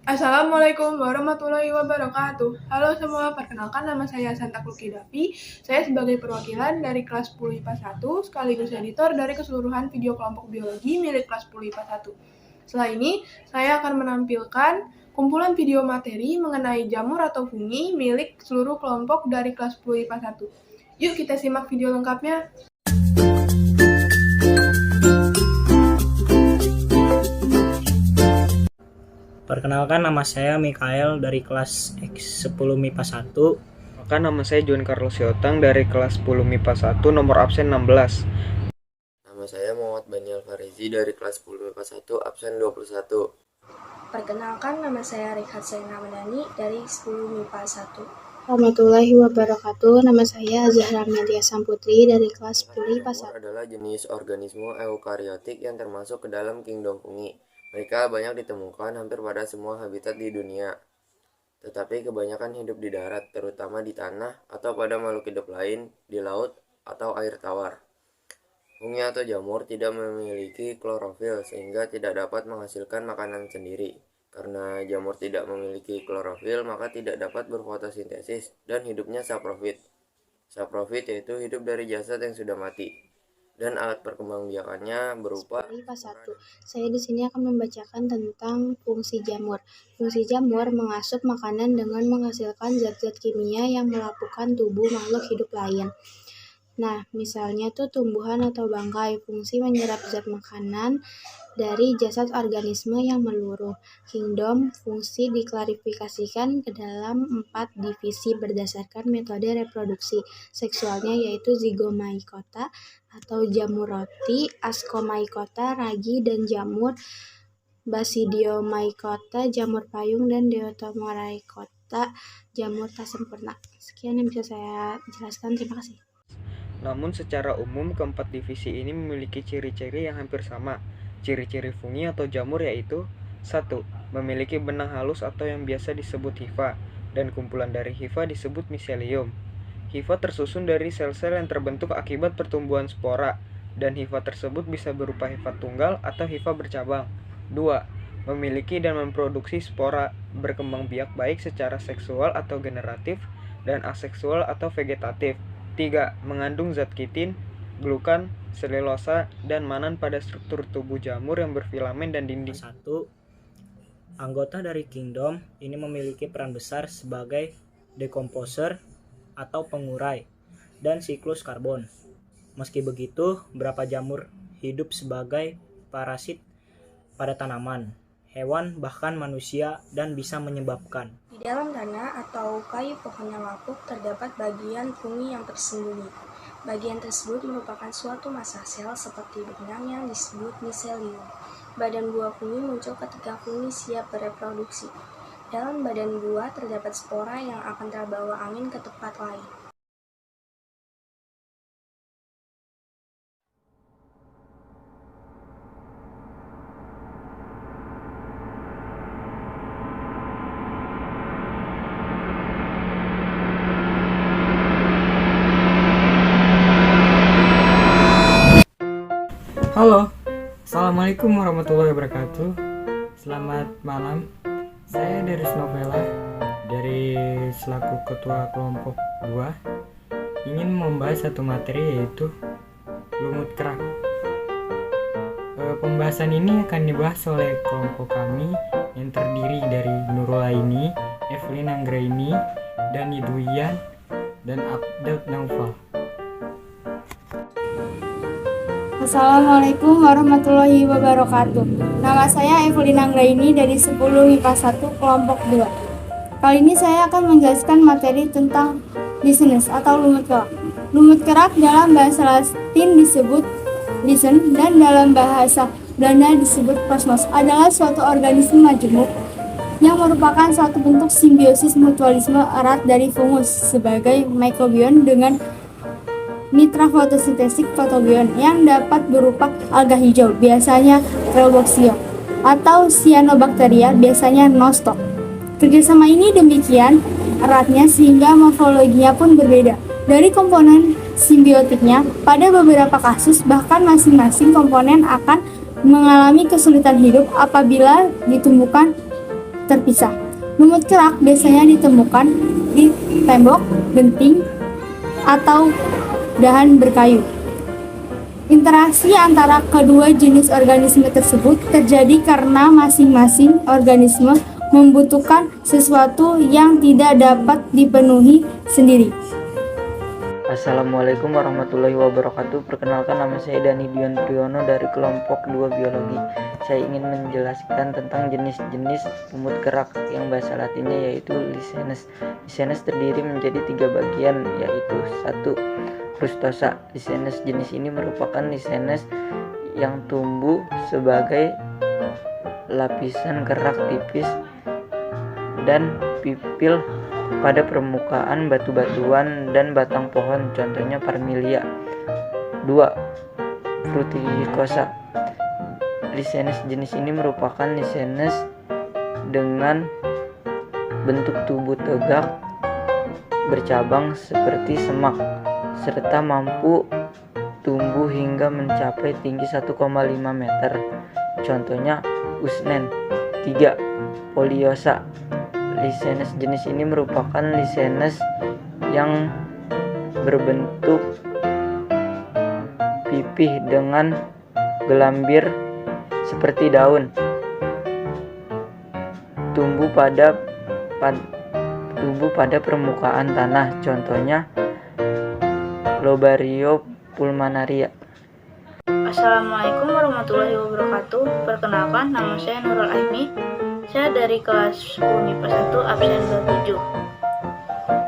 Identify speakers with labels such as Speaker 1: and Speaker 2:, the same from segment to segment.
Speaker 1: Assalamualaikum warahmatullahi wabarakatuh. Halo semua, perkenalkan nama saya Santa Kluki Davi. Saya sebagai perwakilan dari kelas 10 IPA 1 sekaligus editor dari keseluruhan video kelompok biologi milik kelas 10 IPA 1. Setelah ini, saya akan menampilkan kumpulan video materi mengenai jamur atau fungi milik seluruh kelompok dari kelas 10 IPA 1. Yuk kita simak video lengkapnya.
Speaker 2: Perkenalkan, nama saya Mikael dari kelas X10 MIPA 1.
Speaker 3: Maka nama saya Juan Carlos Siotang dari kelas 10 MIPA 1, nomor absen 16.
Speaker 4: Nama saya Muhammad Banial Farizi dari kelas 10 MIPA 1, absen 21.
Speaker 5: Perkenalkan, nama saya Rehat Zainal Madani dari 10 MIPA 1.
Speaker 6: Warahmatullahi wabarakatuh. Nama saya Zahra Melia Samputri dari kelas 10 IPA 1.
Speaker 4: Jamur adalah jenis organisme eukariotik yang termasuk ke dalam kingdom fungi. Mereka banyak ditemukan hampir pada semua habitat di dunia. Tetapi kebanyakan hidup di darat, terutama di tanah atau pada makhluk hidup lain, di laut atau air tawar. Fungi atau jamur tidak memiliki klorofil sehingga tidak dapat menghasilkan makanan sendiri. Karena jamur tidak memiliki klorofil, maka tidak dapat berfotosintesis dan hidupnya saprofit. Saprofit yaitu hidup dari jasad yang sudah mati. Dan alat perkembangbiakannya berupa
Speaker 6: IPA 1. Saya di sini akan membacakan tentang fungsi jamur. Fungsi jamur mengasup makanan dengan menghasilkan zat-zat kimia yang melapukan tubuh makhluk hidup lain. Nah, misalnya tuh tumbuhan atau bangkai, fungsi menyerap zat makanan dari jasad organisme yang meluruh. Kingdom fungsi diklarifikasikan ke dalam 4 divisi berdasarkan metode reproduksi seksualnya, yaitu zigomycota atau jamur roti, ascomycota, ragi, dan jamur basidiomycota, jamur payung, dan deuteromycota, jamur tak sempurna. Sekian yang bisa saya jelaskan. Terima kasih.
Speaker 3: Namun secara umum keempat divisi ini memiliki ciri-ciri yang hampir sama. Ciri-ciri fungi atau jamur yaitu 1. Memiliki benang halus atau yang biasa disebut hifa, dan kumpulan dari hifa disebut miselium. Hifa tersusun dari sel-sel yang terbentuk akibat pertumbuhan spora, dan hifa tersebut bisa berupa hifa tunggal atau hifa bercabang. 2. Memiliki dan memproduksi spora, berkembang biak baik secara seksual atau generatif, dan aseksual atau vegetatif. 3. Mengandung zat kitin, glukan, selulosa, dan manan pada struktur tubuh jamur yang berfilamen dan dinding.
Speaker 2: 1. Anggota dari kingdom ini memiliki peran besar sebagai decomposer atau pengurai dan siklus karbon. Meski begitu, beberapa jamur hidup sebagai parasit pada tanaman, hewan, bahkan manusia, dan bisa menyebabkan.
Speaker 5: Di dalam tanah atau kayu pohon yang lapuk terdapat bagian fungi yang tersembunyi. Bagian tersebut merupakan suatu massa sel seperti benang yang disebut miselium. Badan buah fungi muncul ketika fungi siap bereproduksi. Dalam badan buah terdapat spora yang akan terbawa angin ke tempat lain.
Speaker 7: Halo, Assalamualaikum warahmatullahi wabarakatuh. Selamat malam. Saya Darius Novela dari selaku ketua kelompok 2 ingin membahas satu materi, yaitu lumut kerak. Pembahasan ini akan dibahas oleh kelompok kami yang terdiri dari Nurul Aini, Evelyn Anggraini, Dani Duyan, dan Abdel Naufal.
Speaker 8: Assalamualaikum warahmatullahi wabarakatuh. Nama saya Evelyn Anggraini dari 10 MIPA 1 kelompok 2. Kali ini saya akan menjelaskan materi tentang lichens atau lumut kerak. Lumut kerak dalam bahasa Latin disebut lichen dan dalam bahasa Belanda disebut kosmos, adalah suatu organisme majemuk yang merupakan suatu bentuk simbiosis mutualisme erat dari fungus sebagai mikrobion dengan mitra fotosintetik fotobion yang dapat berupa alga hijau, biasanya Reuboxia, atau Cyanobacteria, biasanya Nostoc. Kerjasama ini demikian eratnya sehingga morfologinya pun berbeda. Dari komponen simbiotiknya, pada beberapa kasus bahkan masing-masing komponen akan mengalami kesulitan hidup apabila ditumbuhkan terpisah. Lumut kerak biasanya ditemukan di tembok, genting, atau dahan berkayu. Interaksi antara kedua jenis organisme tersebut terjadi karena masing-masing organisme membutuhkan sesuatu yang tidak dapat dipenuhi sendiri.
Speaker 9: Assalamualaikum warahmatullahi wabarakatuh. Perkenalkan, nama saya Dani Dion Priyono dari kelompok 2 biologi. Saya ingin menjelaskan tentang jenis-jenis lumut kerak yang bahasa latinnya yaitu Lichenes. Lichenes terdiri menjadi 3 bagian, yaitu 1. Frustosa. Lichenes jenis ini merupakan lichenes yang tumbuh sebagai lapisan kerak tipis dan pipil pada permukaan batu-batuan dan batang pohon, contohnya Parmelia. 2. Fruticosa. Lichenes jenis ini merupakan lichenes dengan bentuk tubuh tegak bercabang seperti semak, serta mampu tumbuh hingga mencapai tinggi 1,5 meter, contohnya Usnen. 3. Poliosa. Lichenes jenis ini merupakan lichenes yang berbentuk pipih dengan gelambir seperti daun, tumbuh pada permukaan tanah, contohnya Lobario pulmonaria.
Speaker 10: Assalamualaikum warahmatullahi wabarakatuh. Perkenalkan, nama saya Nurul Aini. Saya dari kelas 10 MIPA 1 absen 27.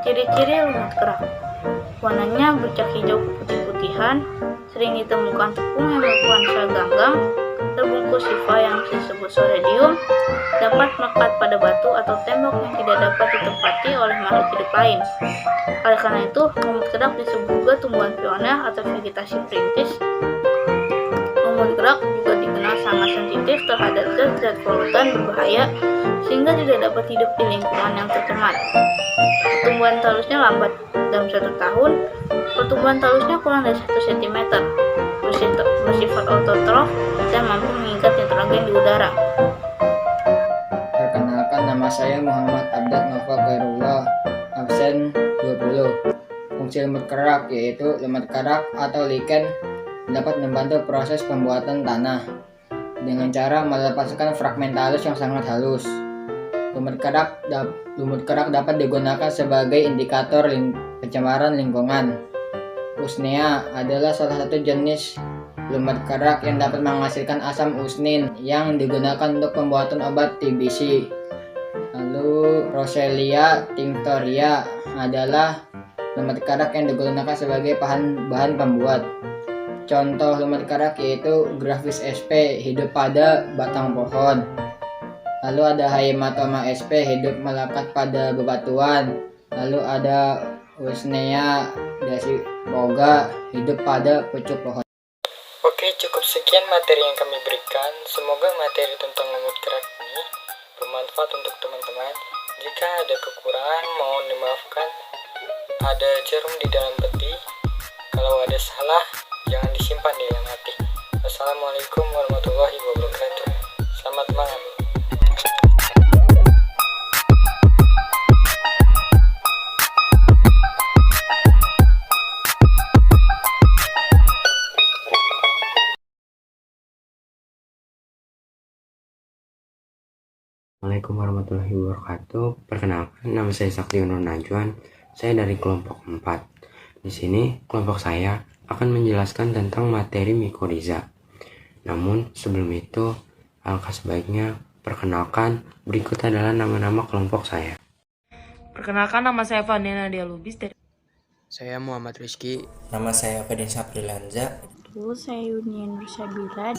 Speaker 10: Ciri-ciri lumut kerak: warnanya bercak hijau putih-putihan, sering ditemukan tepung hemokuan sel ganggang, terbungkus hifa yang disebut soredium, dapat melekat pada batu atau tembok yang tidak dapat ditempati oleh makhluk hidup lain. Oleh karena itu, lumut kerak disebut juga tumbuhan pioner atau vegetasi perintis. Lumut kerak juga dikenal sangat sensitif terhadap zat-zat polutan berbahaya sehingga tidak dapat hidup di lingkungan yang tercemar. Pertumbuhan talusnya lambat, dalam 1 tahun pertumbuhan talusnya kurang dari 1 cm, bersifat autotrof dan mampu mengikat nitrogen di udara.
Speaker 11: Perkenalkan, nama saya Muhammad Abdad Nova Khairullah, absen 20. Fungsi lumut kerak yaitu lumut kerak atau lichen dapat membantu proses pembuatan tanah dengan cara melepaskan fragmen talus yang sangat halus. Lumut kerak dapat digunakan sebagai indikator pencemaran lingkungan. Usnea adalah salah satu jenis lumut kerak yang dapat menghasilkan asam usnin yang digunakan untuk pembuatan obat TBC. Lalu Roselia tinctoria adalah lumut kerak yang digunakan sebagai bahan pembuat. Contoh lumut kerak yaitu Graphis sp, hidup pada batang pohon. Lalu ada Haematoma sp, hidup melekat pada bebatuan. Lalu ada Usnea dasypoga, hidup pada pucuk pohon.
Speaker 7: Oke, cukup sekian materi yang kami berikan. Semoga materi tentang lumut kerak ini bermanfaat untuk teman-teman. Jika ada kekurangan, mohon dimaafkan. Ada jarum di dalam peti. Kalau ada salah, jangan disimpan di dalam hati. Wassalamualaikum warahmatullahi wabarakatuh. Selamat malam.
Speaker 4: Assalamualaikum warahmatullahi wabarakatuh. Perkenalkan, nama saya Sakti Nur Najwan. Saya dari kelompok 4. Di sini kelompok saya akan menjelaskan tentang materi mikoriza. Namun sebelum itu, alangkah sebaiknya perkenalkan berikut adalah nama-nama kelompok saya.
Speaker 12: Perkenalkan, nama saya Vanina Dialubis dari.
Speaker 13: Saya Muhammad Rizky.
Speaker 14: Nama saya Fedin Saprilanza.
Speaker 5: Saya Yunian Nursyabila.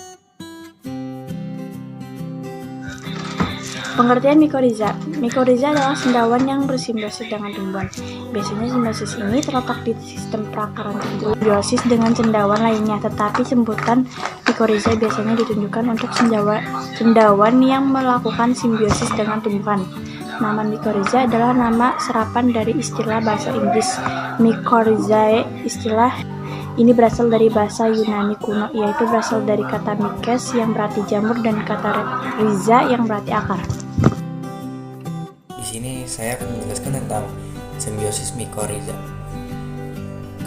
Speaker 5: Pengertian mikoriza. Mikoriza adalah sendawan yang bersimbiosis dengan tumbuhan. Biasanya simbiosis ini terletak di sistem perakaran tumbuh simbiosis dengan cendawan lainnya, tetapi sebutan mikoriza biasanya ditunjukkan untuk cendawan yang melakukan simbiosis dengan tumbuhan. Nama mikoriza adalah nama serapan dari istilah bahasa Inggris mycorrhizae. Istilah ini berasal dari bahasa Yunani kuno, yaitu berasal dari kata mikes yang berarti jamur dan kata rhiza yang berarti akar.
Speaker 14: sini saya akan menjelaskan tentang simbiosis mikoriza.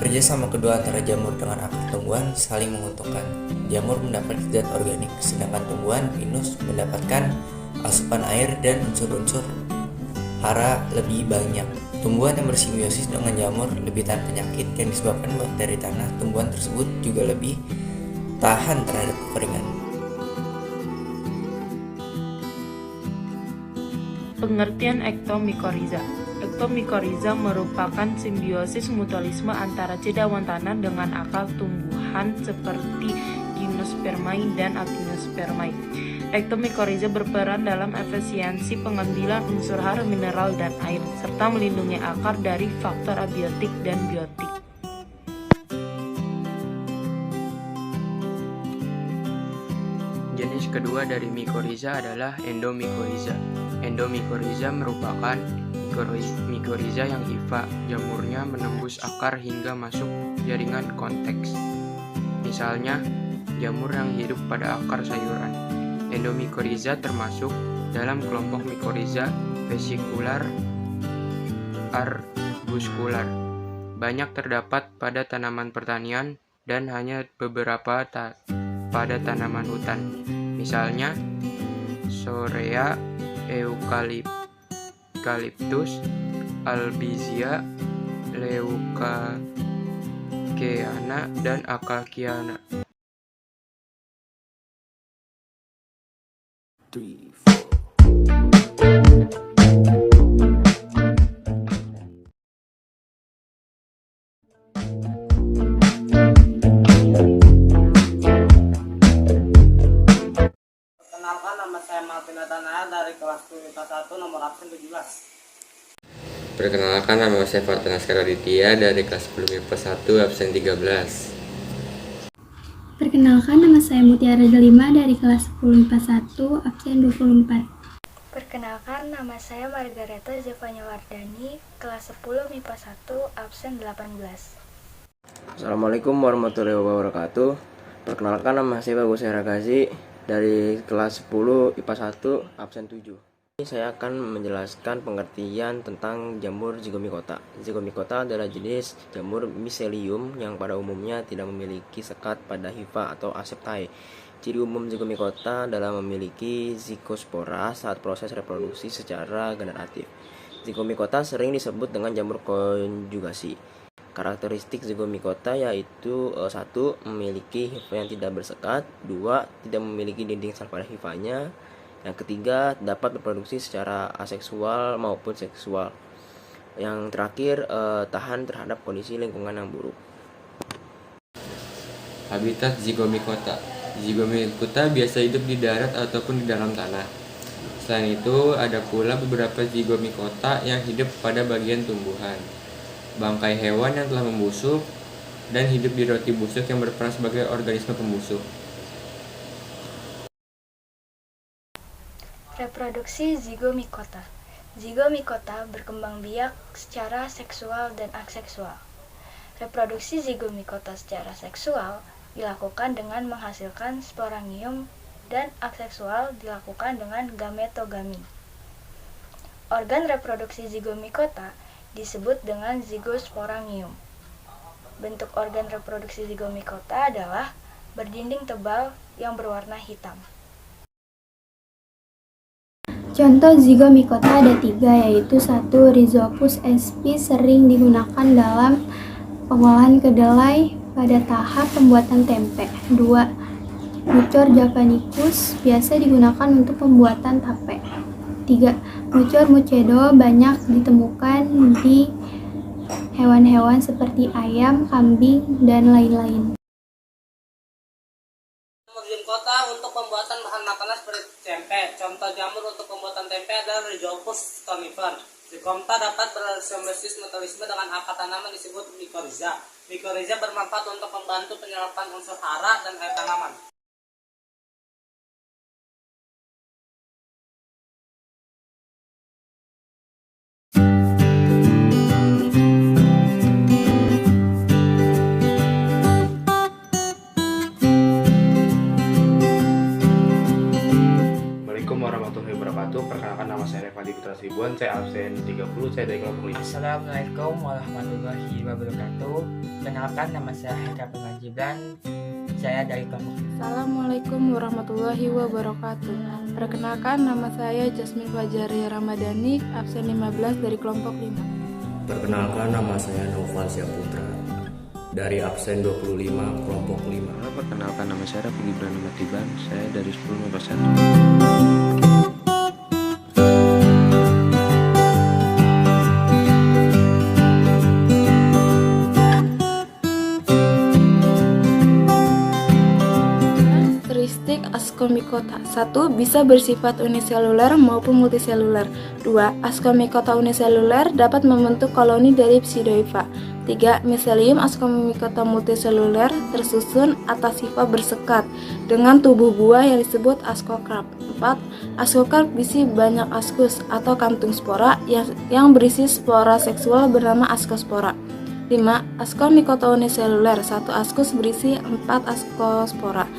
Speaker 14: Kerjasama kedua antara jamur dengan akar tumbuhan saling menguntungkan. Jamur mendapat zat organik, sedangkan tumbuhan pinus mendapatkan asupan air dan unsur-unsur hara lebih banyak. Tumbuhan yang bersimbiosis dengan jamur lebih tahan penyakit yang disebabkan bakteri tanah. Tumbuhan tersebut juga lebih tahan terhadap kekeringan.
Speaker 12: Pengertian ektomikoriza. Ektomikoriza merupakan simbiosis mutualisme antara cedawan tanah dengan akar tumbuhan seperti Gymnospermae dan Actinospermae. Ektomikoriza berperan dalam efisiensi pengambilan unsur hara, mineral, dan air, serta melindungi akar dari faktor abiotik dan biotik.
Speaker 13: Jenis kedua dari mikoriza adalah endomikoriza. Endomikoriza merupakan mikoriza yang hifa. Jamurnya menembus akar hingga masuk jaringan konteks. Misalnya, jamur yang hidup pada akar sayuran. Endomikoriza termasuk dalam kelompok mikoriza vesikular arbuskular. Banyak terdapat pada tanaman pertanian dan hanya beberapa pada tanaman hutan. Misalnya, Sorea, Eucalyptus, Albizia, Leucaceana, dan Acaciana.
Speaker 15: Perkenalkan, nama saya Martin Nathanael dari kelas 10 IPA 1 nomor absen 17.
Speaker 4: Perkenalkan, nama saya Fartan Askar Aditya dari kelas 10 IPA 1 absen 13.
Speaker 8: Perkenalkan, nama saya Mutiara Delima dari kelas 10 IPA 1 absen 24.
Speaker 5: Perkenalkan, nama saya Margareta Zevanya Wardani, kelas 10 MIPA 1 absen 18.
Speaker 16: Assalamualaikum warahmatullahi wabarakatuh. Perkenalkan, nama saya Bagus Heragazi dari kelas 10 IPA 1 absen 7. Saya akan menjelaskan pengertian tentang jamur zygomicota. Zygomicota adalah jenis jamur miselium yang pada umumnya tidak memiliki sekat pada hifa atau aseptae. Ciri umum zygomicota adalah memiliki zikospora saat proses reproduksi secara generatif. Zygomicota sering disebut dengan jamur konjugasi. Karakteristik zygomicota yaitu 1. Memiliki hifa yang tidak bersekat, 2. Tidak memiliki dinding sel pada hifanya, yang ketiga dapat berproduksi secara aseksual maupun seksual, yang terakhir tahan terhadap kondisi lingkungan yang buruk.
Speaker 17: Habitat zygomicota. Zygomicota biasa hidup di darat ataupun di dalam tanah. Selain itu, ada pula beberapa zygomicota yang hidup pada bagian tumbuhan, bangkai hewan yang telah membusuk, dan hidup di roti busuk yang berperan sebagai organisme pembusuk.
Speaker 5: Reproduksi zygomicota. Zygomicota berkembang biak secara seksual dan aseksual. Reproduksi zygomicota secara seksual dilakukan dengan menghasilkan sporangium dan aseksual dilakukan dengan gametogami. Organ reproduksi zygomicota disebut dengan zygosporangium. Bentuk organ reproduksi zygomicota adalah berdinding tebal yang berwarna hitam.
Speaker 8: Contoh zygomicota ada 3, yaitu 1. Rhizopus sp sering digunakan dalam pengolahan kedelai pada tahap pembuatan tempe. 2. Mucor javanicus biasa digunakan untuk pembuatan tape. 3. Mucor mucedo banyak ditemukan di hewan-hewan seperti ayam, kambing, dan lain-lain.
Speaker 15: Zygomicota untuk pembuatan bahan makanan seperti tempe. Contoh jamur untuk pembuatan tempe adalah Rhizopus conifera. Zygomicota dapat bersimbiosis mutualisme dengan akar tanaman disebut mikoriza. Mikoriza bermanfaat untuk membantu penyerapan unsur hara dan air tanaman.
Speaker 18: Assalamualaikum warahmatullahi wabarakatuh. Perkenalkan nama saya Revadi Putra Sibuan, saya absen 30, saya dari kelompok 5.
Speaker 19: Assalamualaikum warahmatullahi wabarakatuh. Perkenalkan nama saya Heka Pengajiban, saya dari kelompok 5.
Speaker 20: Assalamualaikum warahmatullahi wabarakatuh. Perkenalkan nama saya Jasmine Fajari Ramadhani, absen 15 dari kelompok 5.
Speaker 21: Perkenalkan nama saya Noval Syaputra dari absen 25 kelompok 5.
Speaker 3: Perkenalkan nama saya Rafi Gibran Matiban, saya dari 10 MIPA
Speaker 20: 1. Karakteristik ascomycota. 1. Bisa bersifat uniseluler maupun multiseluler. 2. Ascomycota uniseluler dapat membentuk koloni dari pseudohifa. 3. Miselium ascomycota multiseluler tersusun atas hifa bersekat dengan tubuh buah yang disebut ascocarp. 4. Ascocarp berisi banyak ascus atau kantung spora yang berisi spora seksual bernama ascospora. 5. Ascomycota uniseluler. 1 ascus berisi 4 ascospora.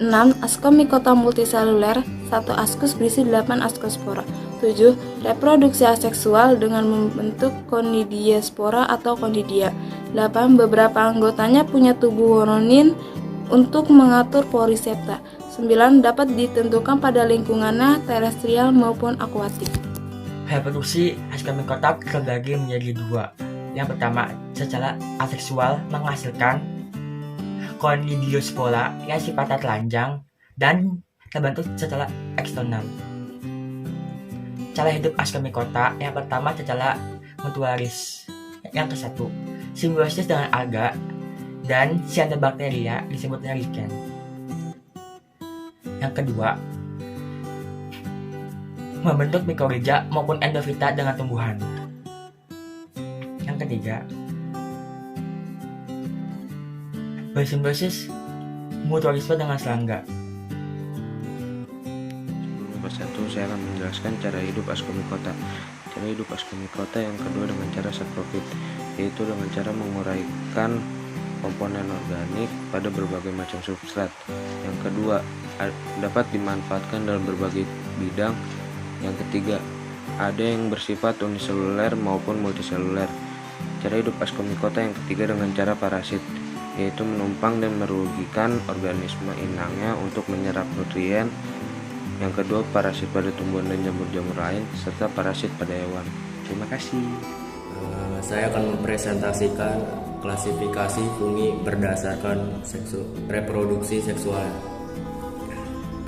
Speaker 20: 6. Ascomycota multiseluler. 1 ascus berisi 8 ascospora. 7. Reproduksi aseksual dengan membentuk conidiospora atau conidia. 8. Beberapa anggotanya punya tubuh woronin untuk mengatur porisepta. 9. Dapat ditentukan pada lingkungannya terestrial maupun akuatik.
Speaker 19: Reproduksi ascomycota terbagi menjadi 2. Yang pertama, secara aseksual menghasilkan conidiospora yang sifatnya telanjang dan terbentuk secara eksternal. Cara hidup ascomycota yang pertama secara mutualis. Yang ke-1, simbiosis dengan alga dan cyanobacteria disebutnya lichen. Yang kedua, membentuk mycorrhiza maupun endofita dengan tumbuhan. Yang ketiga, bersimbiosis mutualisme dengan serangga.
Speaker 3: Satu, saya akan menjelaskan cara hidup ascomycota. Cara hidup ascomycota yang kedua dengan cara saprofit, yaitu dengan cara menguraikan komponen organik pada berbagai macam substrat. Yang kedua, dapat dimanfaatkan dalam berbagai bidang. Yang ketiga, ada yang bersifat uniseluler maupun multiseluler. Cara hidup ascomycota yang ketiga dengan cara parasit, yaitu menumpang dan merugikan organisme inangnya untuk menyerap nutrien. Yang kedua, parasit pada tumbuhan dan jamur-jamur lain, serta parasit pada hewan. Terima kasih.
Speaker 21: Saya akan mempresentasikan klasifikasi fungi berdasarkan reproduksi seksual.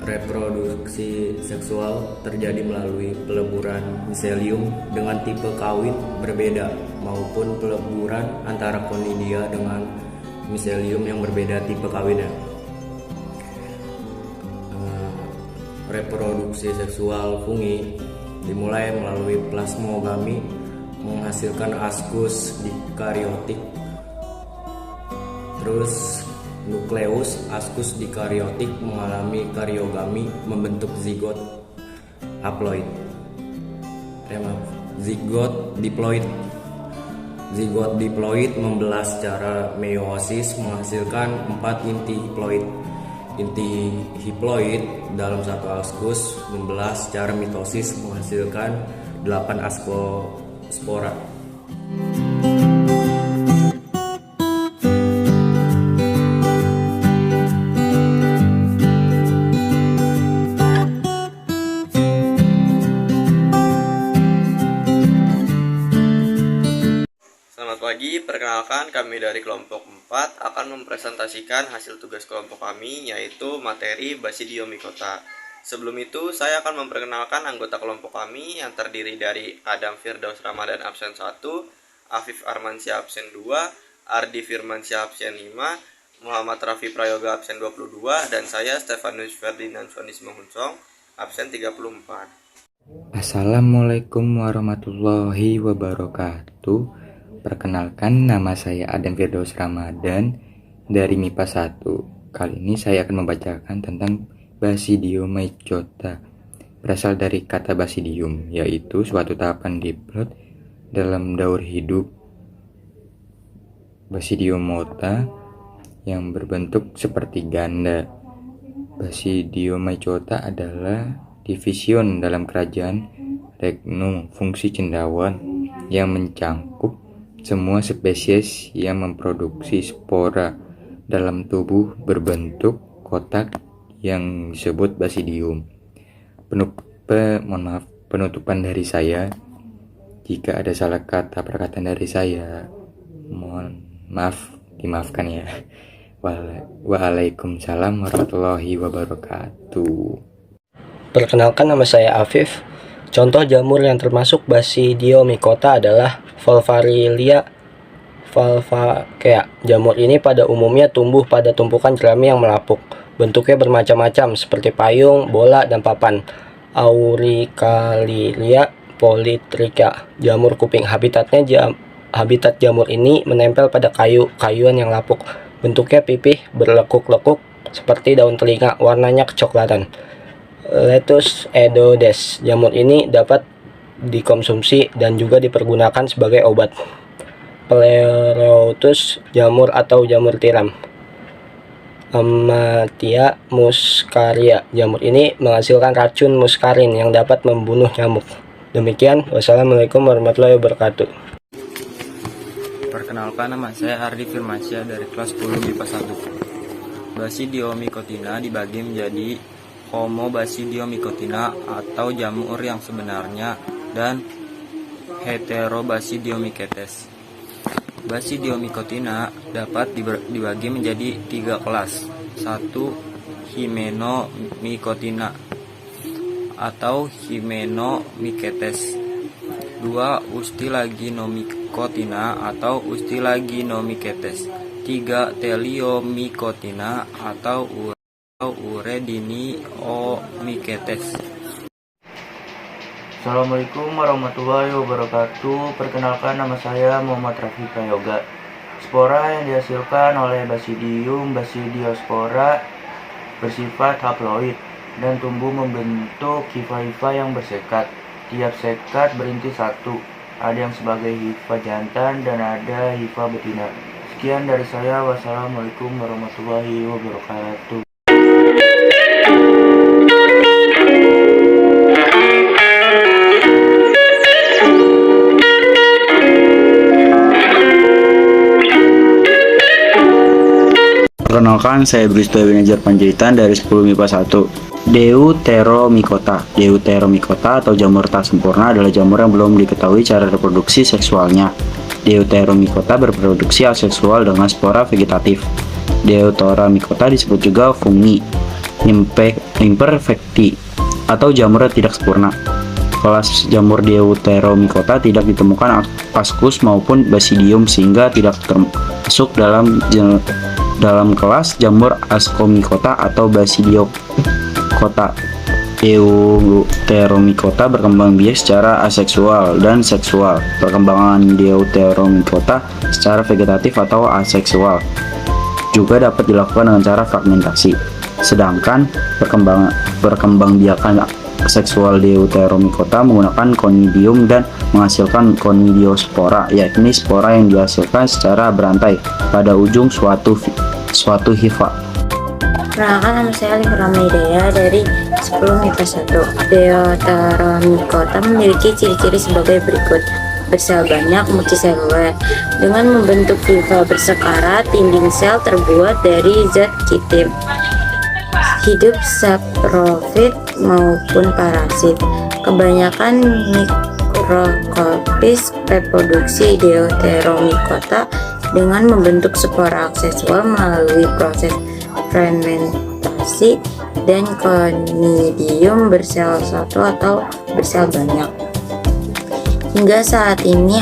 Speaker 21: Reproduksi seksual terjadi melalui peleburan miselium dengan tipe kawin berbeda maupun peleburan antara conidia dengan miselium yang berbeda tipe kawinnya. Reproduksi seksual fungi dimulai melalui plasmogami menghasilkan ascus dikaryotik. Terus nukleus ascus dikaryotik mengalami karyogami membentuk zigot haploid. Zigot diploid. Zigot diploid membelah secara meiosis menghasilkan 4 inti hiploid. Inti hiploid dalam satu ascus membelah secara mitosis menghasilkan 8 ascospora.
Speaker 22: Selamat pagi, perkenalkan kami dari kelompok 4 akan mempresentasikan hasil tugas kelompok kami, yaitu materi Basidiomycota. Sebelum itu, saya akan memperkenalkan anggota kelompok kami yang terdiri dari Adam Firdaus Ramadan absen 1, Afif Armansyah absen 2, Ardi Firmansyah absen 5, Muhammad Rafi Prayoga absen 22, dan saya Stefanus Ferdinand Sonis Menguncong absen 34.
Speaker 9: Assalamualaikum warahmatullahi wabarakatuh. Perkenalkan, nama saya Adam Firdaus Ramadan dari MIPA 1. Kali ini saya akan membacakan tentang Basidiomycota. Berasal dari kata basidium, yaitu suatu tahapan diplot dalam daur hidup. Basidiomycota yang berbentuk seperti ganda. Basidiomycota adalah division dalam kerajaan Regnum fungsi cendawan yang mencangkup semua spesies yang memproduksi spora dalam tubuh berbentuk kotak yang disebut basidium. Penutupan dari saya. Jika ada salah kata perkataan dari saya, mohon maaf, dimaafkan ya. Waalaikumsalam warahmatullahi wabarakatuh.
Speaker 1: Perkenalkan, nama saya Afif. Contoh jamur yang termasuk Basidiomycota adalah Volvarilia valvacea. Jamur ini pada umumnya tumbuh pada tumpukan jerami yang melapuk. Bentuknya bermacam-macam seperti payung, bola, dan papan. Auricalilia polytricha, jamur kuping. Habitat jamur ini menempel pada kayuan yang lapuk. Bentuknya pipih berlekuk-lekuk seperti daun telinga, warnanya kecoklatan. Lettuce edodes, jamur ini dapat dikonsumsi dan juga dipergunakan sebagai obat. Pleurotus, jamur atau jamur tiram. Amatia muscaria, jamur ini menghasilkan racun muskarin yang dapat membunuh nyamuk. Demikian, wassalamualaikum warahmatullahi wabarakatuh.
Speaker 13: Perkenalkan, nama saya Ardi Firmansyah dari kelas 10 MIPA 1. Basidiomycotina dibagi menjadi Homo Basidiomycotina atau jamur yang sebenarnya dan Heterobasidiomycetes. Basidiomycotina dapat dibagi menjadi 3 kelas. 1. Hymenomycotina atau Hymenomycetes. 2. Ustilaginomycotina atau Ustilaginomycetes. 3. Theliomycotina atau Urediniomycetes.
Speaker 6: Assalamualaikum warahmatullahi wabarakatuh. Perkenalkan, nama saya Muhammad Rafi Prayoga. Spora yang dihasilkan oleh Basidiospora bersifat haploid dan tumbuh membentuk hifa-hifa yang bersekat. Tiap sekat berinti satu, ada yang sebagai hifa jantan dan ada hifa betina. Sekian dari saya, wassalamualaikum warahmatullahi wabarakatuh.
Speaker 23: Perkenalkan, saya Bristo Ebenezer Panjaitan dari 10 MIPA 1. Deuteromycota. Deuteromycota atau jamur tak sempurna adalah jamur yang belum diketahui cara reproduksi seksualnya. Deuteromycota berproduksi aseksual dengan spora vegetatif. Deuteromycota disebut juga fungi imperfecti atau jamur yang tidak sempurna. Kelas jamur Deuteromycota tidak ditemukan ascus maupun basidium sehingga tidak termasuk dalam kelas jamur Ascomycota atau Basidiomycota. Deuteromycota berkembang biak secara aseksual dan seksual. Perkembangan Deuteromycota secara vegetatif atau aseksual juga dapat dilakukan dengan cara fragmentasi. Sedangkan perkembangbiakan seksual Deuteromycota menggunakan conidium dan menghasilkan conidiospora, yakni spora yang dihasilkan secara berantai pada ujung suatu hifa.
Speaker 24: Perkenalkan, nama saya Alif Ramidaya dari 10 MIPA 1. Deuteromycota memiliki ciri-ciri sebagai berikut. Bersel banyak, multiseluler. Dengan membentuk hifa bersekarat, dinding sel terbuat dari zat kitim. Hidup saprofit maupun parasit. Kebanyakan mikroskopis reproduksi Deuteromycota dengan membentuk spora aksesual melalui proses fermentasi dan conidium bersel satu atau bersel banyak. Hingga saat ini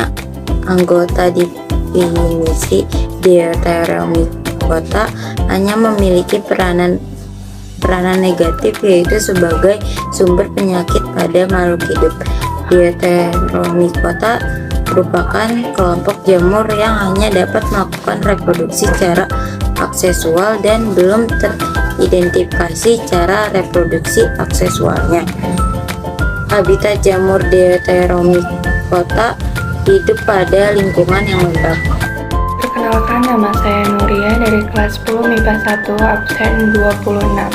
Speaker 24: anggota definisi Deuteromycota hanya memiliki peranan negatif, yaitu sebagai sumber penyakit pada makhluk hidup. Deuteromycota merupakan kelompok jamur yang hanya dapat melakukan reproduksi secara aksesual dan belum teridentifikasi cara reproduksi aksesualnya. Habitat jamur Deuteromycota hidup pada lingkungan yang lembab.
Speaker 25: Perkenalkan, nama saya Nuria dari kelas 10 MIPA 1 absen 26.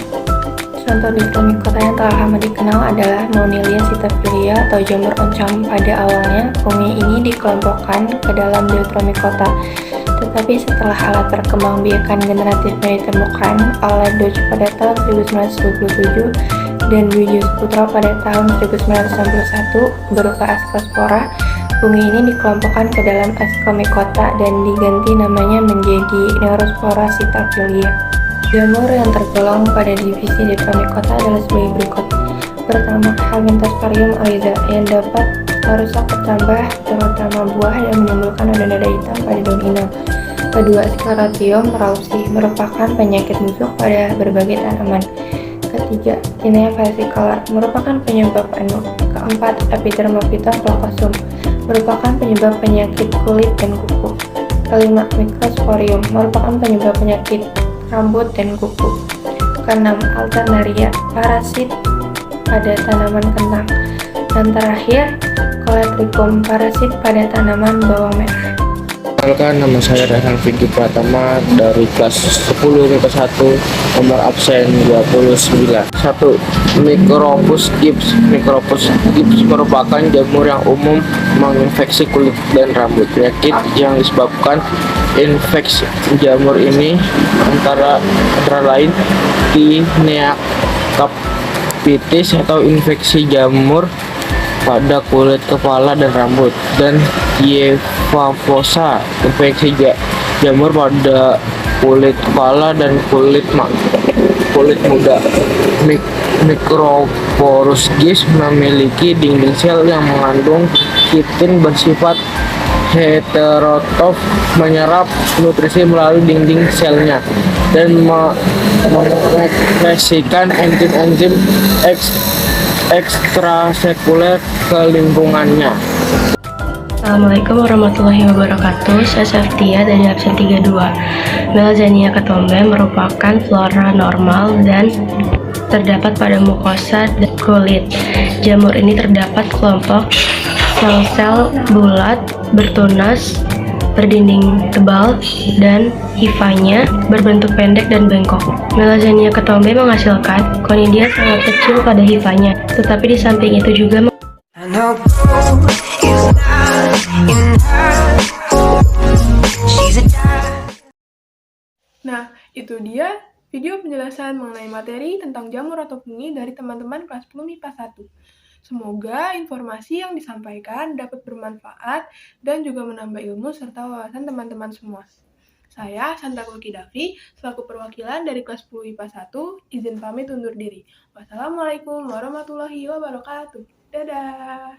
Speaker 2: contoh diplomikota yang telah lama dikenal adalah Monilia sitaphilia atau jamur oncom. Pada awalnya, fungi ini dikelompokkan ke dalam Deuteromycota. Tetapi setelah alat perkembangbiakan generatifnya ditemukan oleh Deutsch pada tahun 1927 dan Dwi Putra pada tahun 1961 berupa Ascospora, fungi ini dikelompokkan ke dalam Ascomycota dan diganti namanya menjadi Neurospora sitaphilia. Jamur yang tergolong pada divisi Deuteromycota adalah sebagai berikut. Pertama, Helminthosporium oryza yang dapat merusak kecambah terutama buah dan menimbulkan noda-noda hitam pada daun inang. Kedua, Sclerotium rausi merupakan penyakit busuk pada berbagai tanaman. Ketiga, Tinea versicolor merupakan penyebab anu. Keempat, Epidermophyton glaucosum merupakan penyebab penyakit kulit dan kuku. Kelima, Mycosporium merupakan penyebab penyakit rambut dan kuku. Keenam, Alternaria parasit pada tanaman kentang. Dan terakhir, Coletrichum parasit pada tanaman bawang merah.
Speaker 7: Perkenalkan, nama saya Rehan Vicky Pratama dari kelas 10 MIPA 1, nomor absen 29. 1. Micropus gibbs. Micropus gibbs merupakan jamur yang umum menginfeksi kulit dan rambut. Penyakit yang disebabkan infeksi jamur ini antara lain Tinea capitis atau infeksi jamur pada kulit kepala dan rambut, dan Yephavosa infeksi jamur pada kulit kepala dan kulit muda. Microporus gibbs memiliki dinding sel yang mengandung kitin bersifat heterotrof, menyerap nutrisi melalui dinding selnya dan mengekspresikan enzim-enzim ekstrasekuler ke lingkungannya.
Speaker 2: Assalamualaikum warahmatullahi wabarakatuh. Saya Saftia dari absen 32. Melalzania ketombe merupakan flora normal dan terdapat pada mukosa dan kulit. Jamur ini terdapat kelompok sel-sel bulat, bertunas, berdinding tebal, dan hifanya berbentuk pendek dan bengkok. Melalzania ketombe menghasilkan konidia sangat kecil pada hifanya, tetapi di samping itu juga
Speaker 10: Nah, itu dia video penjelasan mengenai materi tentang jamur atau fungi dari teman-teman kelas 10 MIPA 1. Semoga informasi yang disampaikan dapat bermanfaat dan juga menambah ilmu serta wawasan teman-teman semua. Saya, Santa Kulki Davi, selaku perwakilan dari kelas 10 IPA 1, izin pamit undur diri. Wassalamualaikum warahmatullahi wabarakatuh. Dadah!